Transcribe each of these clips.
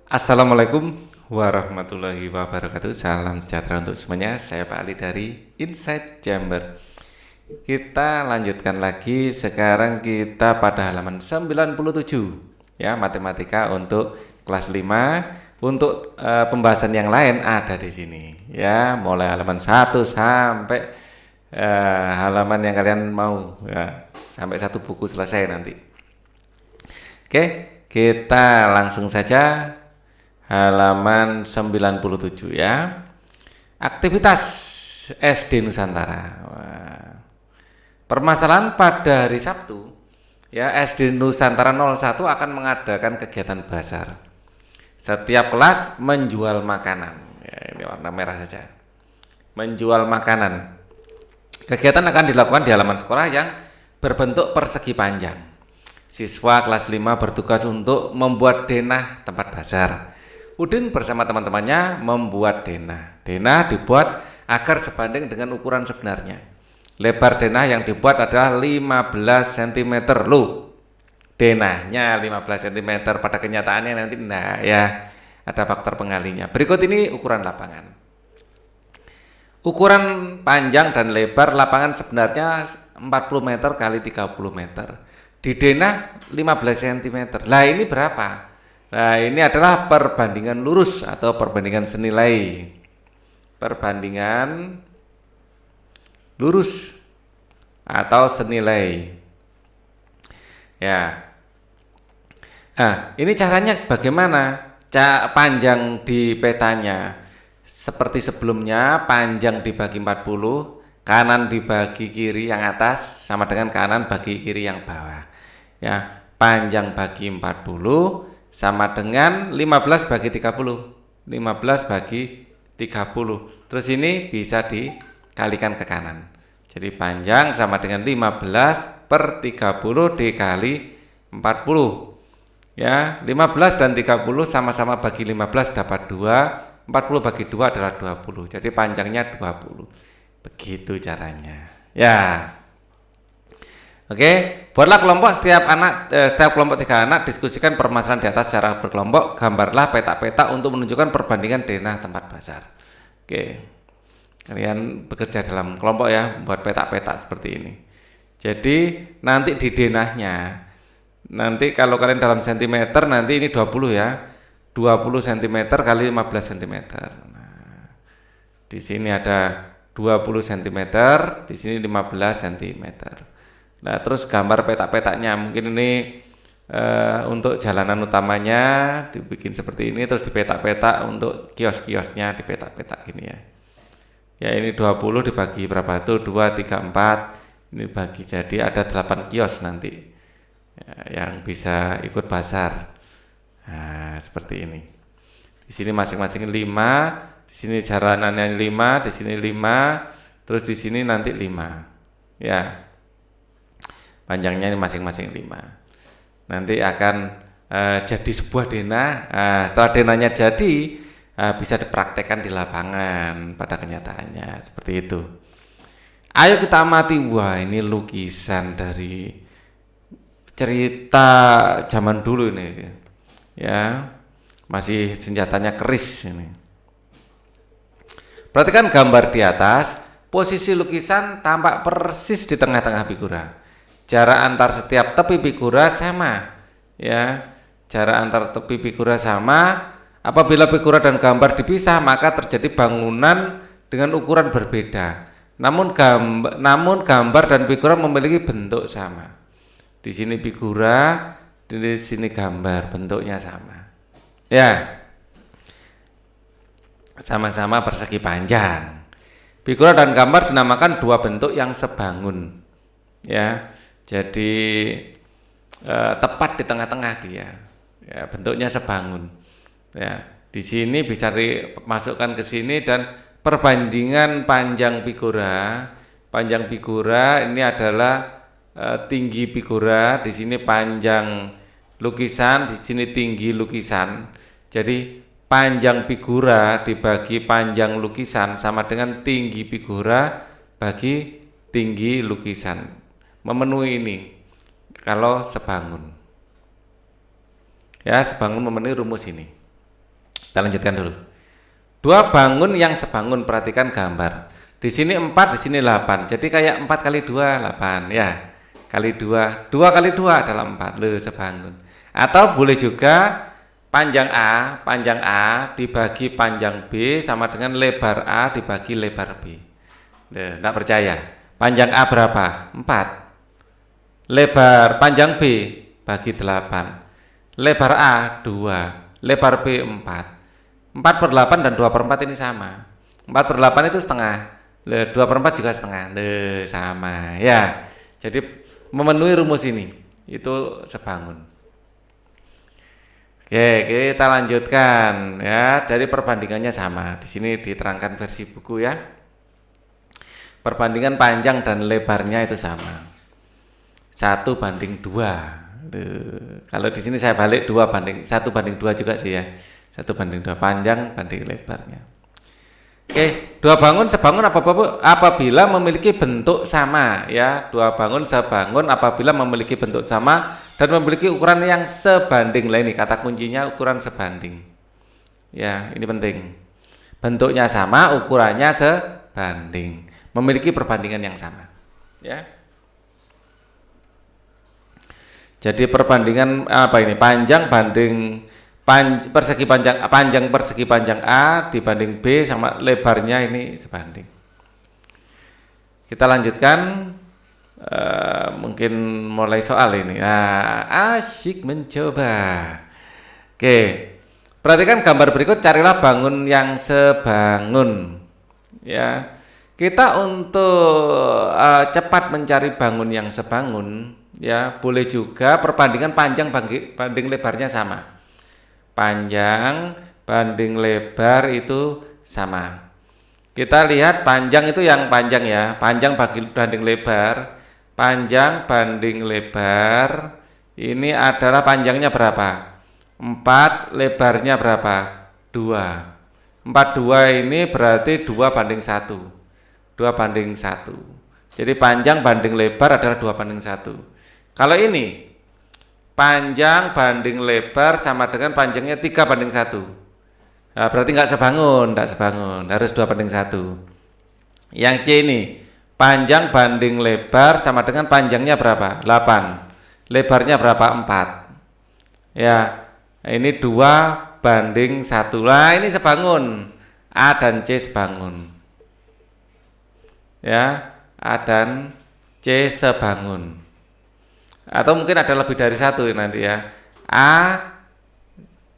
Assalamualaikum warahmatullahi wabarakatuh. Salam sejahtera untuk semuanya. Saya Pak Ali dari Insight Jember. Kita lanjutkan lagi. Sekarang kita pada halaman 97 ya, matematika untuk kelas 5. Untuk pembahasan yang lain ada di sini ya, mulai halaman 1 sampai halaman yang kalian mau ya, sampai satu buku selesai nanti. Oke, kita langsung saja halaman 97 ya. Aktivitas SD Nusantara. Permasalahan pada hari Sabtu ya, SD Nusantara 01 akan mengadakan kegiatan bazar. Setiap kelas menjual makanan. Ya, ini warna merah saja. Menjual makanan. Kegiatan akan dilakukan di halaman sekolah yang berbentuk persegi panjang. Siswa kelas 5 bertugas untuk membuat denah tempat bazar. Udin bersama teman-temannya membuat denah. Denah dibuat agar sebanding dengan ukuran sebenarnya. Lebar denah yang dibuat adalah 15 cm. Loh, denahnya 15 cm, pada kenyataannya nanti nah ya, ada faktor pengalinya. Berikut ini ukuran lapangan. Ukuran panjang dan lebar lapangan sebenarnya 40 meter kali 30 meter. Di denah 15 cm. Lah ini berapa? Nah, ini adalah perbandingan lurus atau perbandingan senilai. Perbandingan lurus atau senilai. Ya. Nah, ini caranya bagaimana? Panjang di petanya. Seperti sebelumnya, panjang dibagi 40, kanan dibagi kiri yang atas sama dengan kanan bagi kiri yang bawah. Ya, panjang bagi 40 sama dengan 15 bagi 30. 15 bagi 30. Terus ini bisa dikalikan ke kanan. Jadi panjang sama dengan 15 per 30 dikali 40. Ya, 15 dan 30 sama-sama bagi 15 dapat 2. 40 bagi 2 adalah 20. Jadi panjangnya 20. Begitu caranya. Ya. Oke, buatlah kelompok setiap kelompok 3 anak diskusikan permasalahan di atas secara berkelompok. Gambarlah peta-peta untuk menunjukkan perbandingan denah tempat bazar. Oke, kalian bekerja dalam kelompok ya, buat peta-peta seperti ini. Jadi nanti di denahnya, nanti kalau kalian dalam sentimeter nanti ini 20 ya, 20 cm kali 15 cm. Nah, di sini ada 20 cm, di sini 15 cm. Nah, terus gambar peta-petanya, mungkin ini untuk jalanan utamanya dibikin seperti ini, terus di peta-peta untuk kios-kiosnya di peta-peta gini ya. Ya, ini 20 dibagi berapa tuh? 2, 3, 4. Ini bagi jadi ada 8 kios nanti ya, yang bisa ikut bazar. Nah, seperti ini. Di sini masing-masing 5, di sini jalanannya 5, di sini 5, terus di sini nanti 5. Ya. Panjangnya ini masing-masing 5. Nanti akan jadi sebuah denah. Setelah denahnya jadi, bisa dipraktekkan di lapangan pada kenyataannya seperti itu. Ayo kita amati. Wah, ini lukisan dari cerita zaman dulu ini. Ya, masih senjatanya keris ini. Perhatikan gambar di atas. Posisi lukisan tampak persis di tengah-tengah figura. Jarak antar setiap tepi figura sama, ya. Jarak antar tepi figura sama. Apabila figura dan gambar dipisah, maka terjadi bangunan dengan ukuran berbeda. Namun gambar dan figura memiliki bentuk sama. Di sini figura, di sini gambar, bentuknya sama. Ya. Sama-sama persegi panjang. Figura dan gambar dinamakan dua bentuk yang sebangun. Ya. Jadi tepat di tengah-tengah dia, ya, bentuknya sebangun. Ya, di sini bisa dimasukkan ke sini dan perbandingan panjang figura ini adalah tinggi figura, di sini panjang lukisan, di sini tinggi lukisan. Jadi panjang figura dibagi panjang lukisan sama dengan tinggi figura bagi tinggi lukisan. Memenuhi ini kalau sebangun. Ya, sebangun memenuhi rumus ini. Kita lanjutkan dulu. Dua bangun yang sebangun, perhatikan gambar. Di sini 4, di sini 8. Jadi kayak 4 kali 2, 8 ya. Kali 2, 2 kali 2 adalah 4. Loh, sebangun. Atau boleh juga panjang A dibagi panjang B sama dengan lebar A dibagi lebar B. Nah, enggak percaya. Panjang A berapa? 4. Lebar panjang B bagi 8. Lebar A 2. Lebar B 4. 4/8 dan 2/4 ini sama. 4/8 itu setengah. 2/4 juga setengah. Sama ya. Jadi memenuhi rumus ini. Itu sebangun. Oke, kita lanjutkan ya. Dari perbandingannya sama. Di sini diterangkan versi buku ya. Perbandingan panjang dan lebarnya itu sama. 1/2. Kalau di sini saya balik 1/2 juga sih ya. 1/2 panjang banding lebarnya. Oke, dua bangun sebangun apabila memiliki bentuk sama ya. Dua bangun sebangun apabila memiliki bentuk sama dan memiliki ukuran yang sebanding. Lah ini kata kuncinya ukuran sebanding. Ya, ini penting. Bentuknya sama, ukurannya sebanding. Memiliki perbandingan yang sama. Ya. Jadi perbandingan apa ini? Panjang banding panjang persegi panjang A dibanding B sama lebarnya ini sebanding. Kita lanjutkan mungkin mulai soal ini. Nah, asyik mencoba. Oke, perhatikan gambar berikut, carilah bangun yang sebangun. Ya, kita untuk cepat mencari bangun yang sebangun, ya boleh juga perbandingan panjang banding lebarnya sama. Panjang banding lebar itu sama. Kita lihat panjang itu yang panjang ya. Panjang banding lebar. Panjang banding lebar. Ini adalah panjangnya berapa? 4, lebarnya berapa? 2. 4/2 ini berarti 2/1. 2/1. Jadi panjang banding lebar adalah 2/1. Kalau ini panjang banding lebar sama dengan panjangnya 3/1. Nah, berarti enggak sebangun, harus 2/1. Yang C ini, panjang banding lebar sama dengan panjangnya berapa? 8. Lebarnya berapa? 4. Ya, ini 2/1. Nah, ini sebangun. A dan C sebangun. Ya, A dan C sebangun. Atau mungkin ada lebih dari satu nanti ya.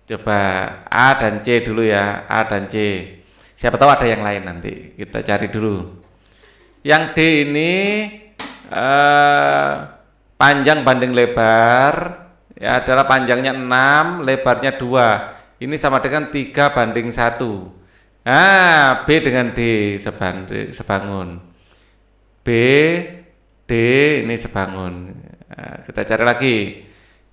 Coba A dan C dulu ya. A dan C. Siapa tahu ada yang lain nanti. Kita cari dulu. Yang D ini panjang banding lebar ya adalah panjangnya 6, lebarnya 2. Ini sama dengan 3/1. B dengan D sebangun. B, D ini sebangun. Nah, kita cari lagi.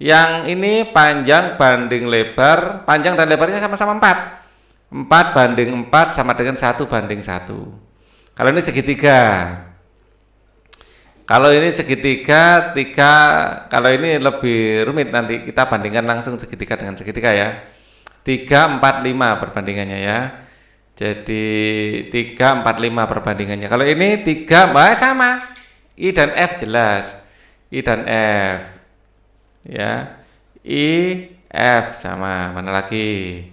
Yang ini panjang banding lebar, panjang dan lebarnya sama-sama 4. 4/4 sama dengan 1/1. Kalau ini segitiga. Kalau ini segitiga, kalau ini lebih rumit nanti kita bandingkan langsung segitiga dengan segitiga ya. 3, 4, 5 perbandingannya ya. Jadi 3, 4, 5 perbandingannya. Kalau ini 3, sama. I dan F jelas. I dan F ya, I, F sama. Mana lagi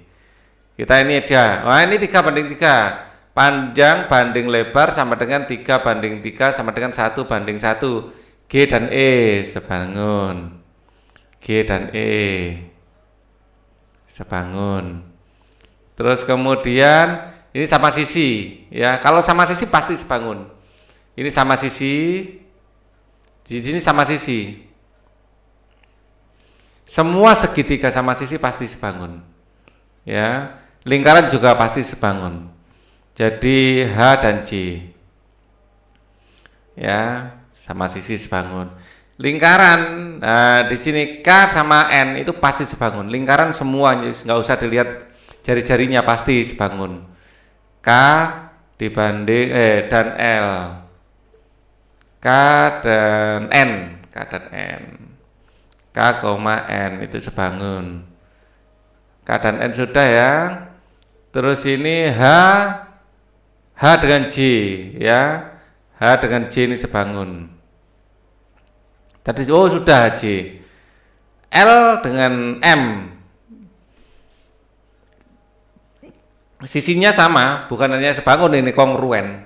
kita ini aja. Ini 3/3. Panjang banding lebar sama dengan 3/3 sama dengan 1/1. G dan E sebangun. G dan E sebangun. Terus kemudian ini sama sisi ya. Kalau sama sisi pasti sebangun. Ini sama sisi. Di sini sama sisi. Semua segitiga sama sisi pasti sebangun. Ya, lingkaran juga pasti sebangun. Jadi H dan C. Ya, sama sisi sebangun. Lingkaran di sini K sama N itu pasti sebangun. Lingkaran semuanya nggak usah dilihat jari-jarinya pasti sebangun. K dibanding dan L. K dan N, K, N itu sebangun. K dan N sudah ya. Terus ini H dengan J ya. H dengan J ini sebangun. Tadi sudah J. L dengan M. Sisinya sama, bukan hanya sebangun, ini kongruen.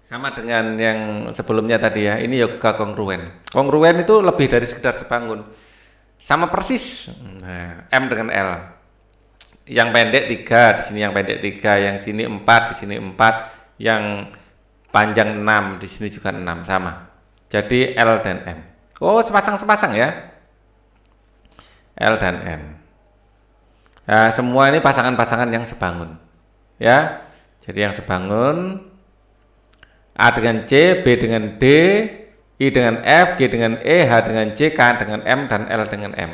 Sama dengan yang sebelumnya tadi ya. Ini juga kongruen. Kongruen itu lebih dari sekedar sebangun. Sama persis. Nah, M dengan L. Yang pendek 3, di sini yang pendek 3, yang sini 4, di sini 4, yang panjang 6, di sini juga 6, sama. Jadi L dan M. Sepasang-sepasang ya. L dan M. Nah, semua ini pasangan-pasangan yang sebangun. Ya. Jadi yang sebangun A dengan C, B dengan D, I dengan F, G dengan E, H dengan C, K dengan M, dan L dengan M.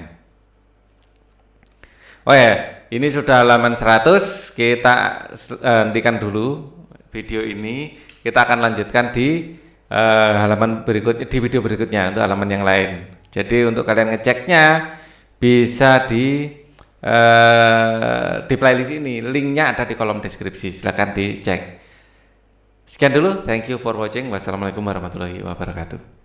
Ini sudah halaman 100, kita hentikan dulu video ini. Kita akan lanjutkan di halaman berikutnya, di video berikutnya untuk halaman yang lain. Jadi untuk kalian ngeceknya bisa di playlist ini, linknya ada di kolom deskripsi, silahkan dicek. Sekian dulu, thank you for watching. Wassalamualaikum warahmatullahi wabarakatuh.